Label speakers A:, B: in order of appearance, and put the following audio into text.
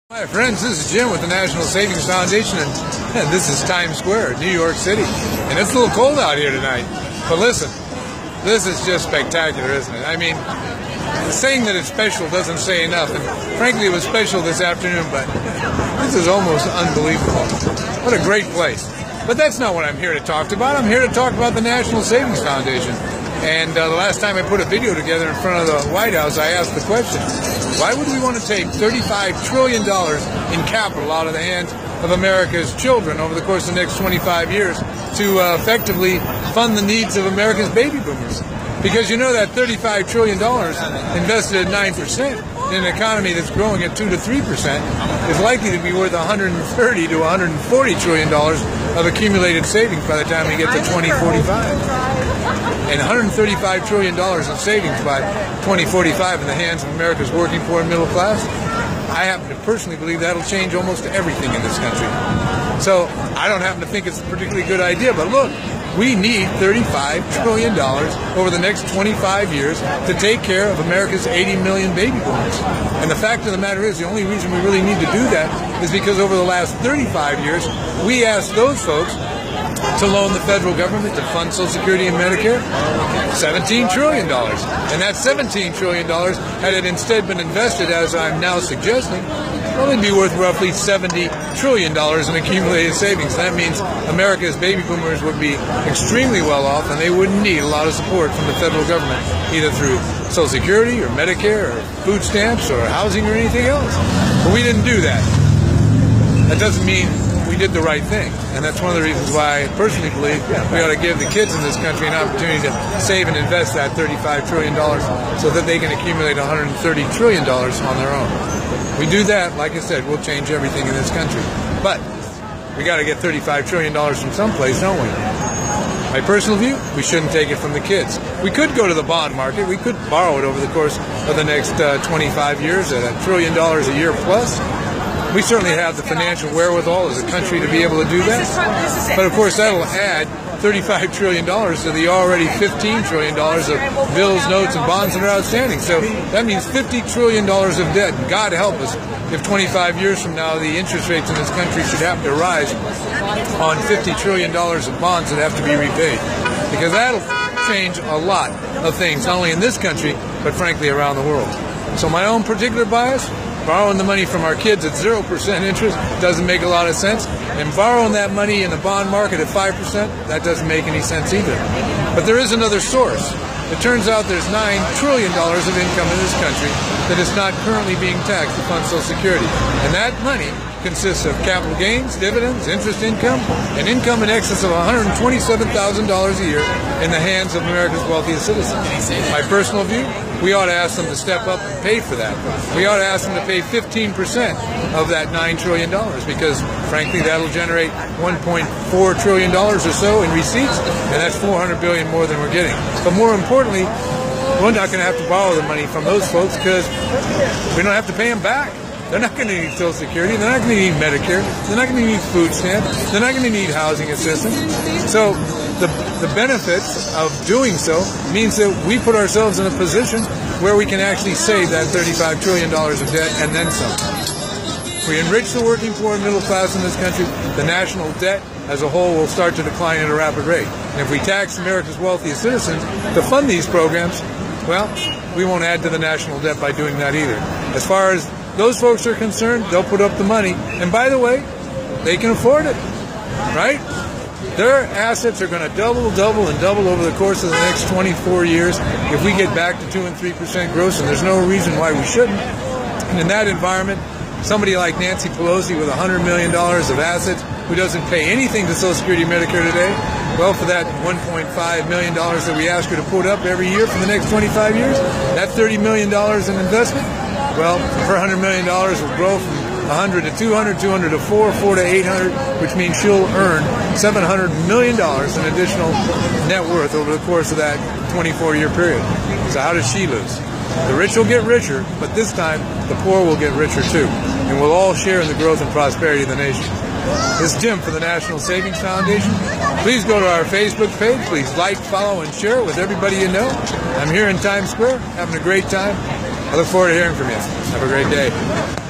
A: Hi friends, this is Jim with the National Savings Foundation, and this is Times Square, New York City. And it's a little cold out here tonight, but listen, this is just spectacular, isn't it? I mean, saying that it's special doesn't say enough, and frankly it was special this afternoon, but this is almost unbelievable. What a great place. But that's not what I'm here to talk about. I'm here to talk about the National Savings Foundation. And the last time I put a video together in front of the White House, I asked the question, why would we want to take $35 trillion in capital out of the hands of America's children over the course of the next 25 years to effectively fund the needs of America's baby boomers? Because you know that $35 trillion invested at 9% in an economy that's growing at 2 to 3% is likely to be worth $130 to $140 trillion of accumulated savings by the time we get to 2045. And $135 trillion of savings by 2045 in the hands of America's working poor and middle class, I happen to personally believe that'll change almost everything in this country. So I don't happen to think it's a particularly good idea, but look, we need $35 trillion over the next 25 years to take care of America's 80 million baby boomers. And the fact of the matter is, the only reason we really need to do that is because over the last 35 years, we asked those folks to loan the federal government to fund Social Security and Medicare $17 trillion. And that $17 trillion, had it instead been invested, as I'm now suggesting, would only be worth roughly $70 trillion in accumulated savings. That means America's baby boomers would be extremely well off, and they wouldn't need a lot of support from the federal government, either through Social Security or Medicare or food stamps or housing or anything else. But we didn't do that. That doesn't mean we did the right thing, and that's one of the reasons why I personally believe we ought to give the kids in this country an opportunity to save and invest that $35 trillion so that they can accumulate $130 trillion on their own. We do that, like I said, we'll change everything in this country. But we got to get $35 trillion from someplace, don't we? My personal view, we shouldn't take it from the kids. We could go to the bond market. We could borrow it over the course of the next 25 years at $1 trillion a year plus. We certainly have the financial wherewithal as a country to be able to do that. But of course, that'll add $35 trillion to the already $15 trillion of bills, notes, and bonds that are outstanding. So that means $50 trillion of debt. And God help us if 25 years from now the interest rates in this country should happen to rise on $50 trillion of bonds that have to be repaid. Because that'll change a lot of things, not only in this country, but frankly around the world. So my own particular bias, borrowing the money from our kids at 0% interest doesn't make a lot of sense. And borrowing that money in the bond market at 5%, that doesn't make any sense either. But there is another source. It turns out there's $9 trillion of income in this country that is not currently being taxed to fund Social Security. And that money consists of capital gains, dividends, interest income, and income in excess of $127,000 a year in the hands of America's wealthiest citizens. My personal view, we ought to ask them to step up and pay for that. We ought to ask them to pay 15% of that $9 trillion because, frankly, that'll generate $1.4 trillion or so in receipts, and that's $400 billion more than we're getting. But more importantly, we're not going to have to borrow the money from those folks because we don't have to pay them back. They're not going to need Social Security. They're not going to need Medicare. They're not going to need food stamps. They're not going to need housing assistance. So the benefits of doing so means that we put ourselves in a position where we can actually save that $35 trillion of debt and then some. If we enrich the working poor and middle class in this country, the national debt as a whole will start to decline at a rapid rate. And if we tax America's wealthiest citizens to fund these programs, well, we won't add to the national debt by doing that either. As far as those folks are concerned, they'll put up the money. And by the way, they can afford it, right? Their assets are going to double, and double over the course of the next 24 years if we get back to 2 and 3% growth, and there's no reason why we shouldn't. And in that environment, somebody like Nancy Pelosi with $100 million of assets who doesn't pay anything to Social Security and Medicare today, well, for that $1.5 million that we ask her to put up every year for the next 25 years, that $30 million in investment, well, her $100 million will grow from 100 to 200, 200 to 400 to 800, which means she'll earn $700 million in additional net worth over the course of that 24-year period. So how does she lose? The rich will get richer, but this time the poor will get richer too, and we'll all share in the growth and prosperity of the nation. This is Jim for the National Savings Foundation. Please go to our Facebook page. Please like, follow, and share it with everybody you know. I'm here in Times Square, having a great time. I look forward to hearing from you. Have a great day.